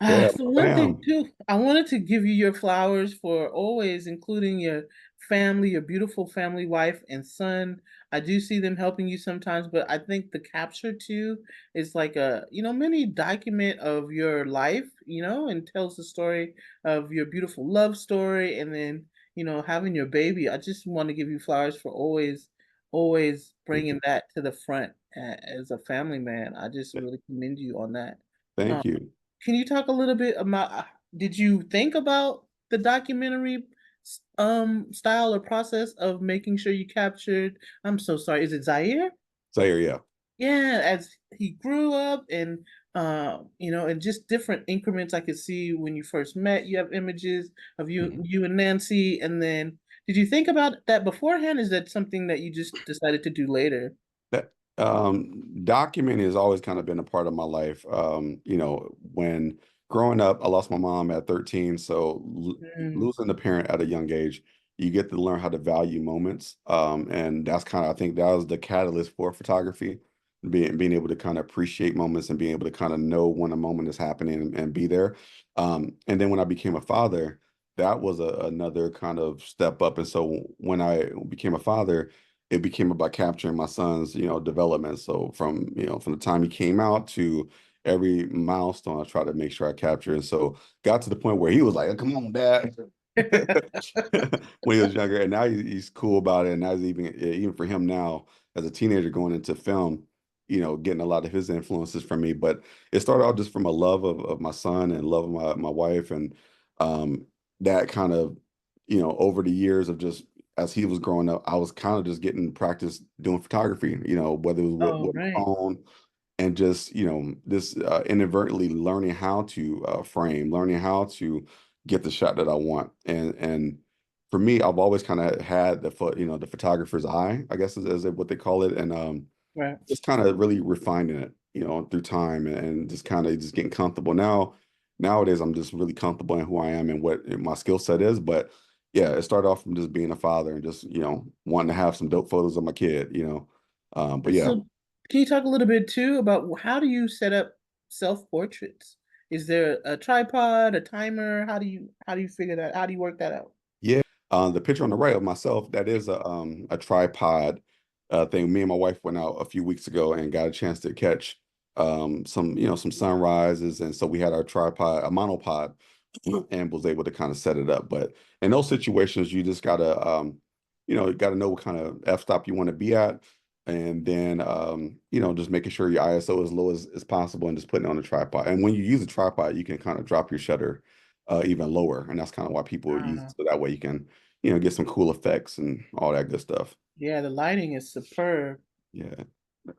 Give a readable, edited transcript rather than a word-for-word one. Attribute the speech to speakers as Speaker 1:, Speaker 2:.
Speaker 1: Yeah,
Speaker 2: For one thing,
Speaker 1: bam.
Speaker 2: too, I wanted to give you your flowers for always including your family, your beautiful family, wife and son. I do see them helping you sometimes, but I think the capture too is like a, mini document of your life, and tells the story of your beautiful love story and then, having your baby. I just want to give you flowers for always
Speaker 1: Thank you.
Speaker 2: bringing that to the front as a family man. I just really commend you on that. Um,
Speaker 1: Thank you.
Speaker 2: can you talk a little bit about did you think about the documentary style or process of making sure you captured, I'm so sorry, is it Zaire?
Speaker 1: Zaire, yeah.
Speaker 2: Yeah, as he grew up and and just different increments I could see when you first met. You have images of
Speaker 1: Mhm.
Speaker 2: you and Nancy, and then did you think about that beforehand? Is that something that you just decided to do later?
Speaker 1: That documenting has always kind of been a part of my life. When growing up, I lost my mom at 13, so
Speaker 2: Mm.
Speaker 1: losing a parent at a young age, you get to learn how to value moments. And that's kind of, I think that was the catalyst for photography, being able to kind of appreciate moments and being able to kind of know when a moment is happening and be there. And then when I became a father, that was another kind of step up. And so when I became a father, it became about capturing my son's, development. So from the time he came out to every milestone, I try to make sure I capture. And so got to the point where he was like, "Come on, Dad," when he was younger, and now he's cool about it. And now he's even for him now as a teenager going into film, getting a lot of his influences from me. But it started out just from a love of my son and love of my wife, and um, that kind of, over the years of just as he was growing up, I was kind of just getting practice doing photography, whether it was
Speaker 2: Oh,
Speaker 1: with my
Speaker 2: right.
Speaker 1: phone and just, this inadvertently learning how to frame, learning how to get the shot that I want. And for me, I've always kind of had the photographer's eye, I guess is what they call it. And
Speaker 2: Right.
Speaker 1: just kind of really refining it, through time and just kind of just getting comfortable. Nowadays, I'm just really comfortable in who I am and what my skill set is. But yeah, it started off from just being a father and just, wanting to have some dope photos of my kid. But yeah,
Speaker 2: So, can you talk a little bit too about how do you set up self-portraits? Is there a tripod, a timer? How do you figure that? How do you work that out?
Speaker 1: yeah. The picture on the right of myself, that is a tripod thing. Me and my wife went out a few weeks ago and got a chance to catch some sunrises, and so we had our tripod, a monopod, and was able to kind of set it up. But in those situations, you just gotta know what kind of f-stop you want to be at, and then just making sure your ISO is low as possible, and just putting it on the tripod. And when you use a tripod, you can kind of drop your shutter even lower, and that's kind of why people use it.
Speaker 2: Uh,
Speaker 1: So that way you can get some cool effects and all that good stuff.
Speaker 2: yeah, the lighting is superb.
Speaker 1: Yeah.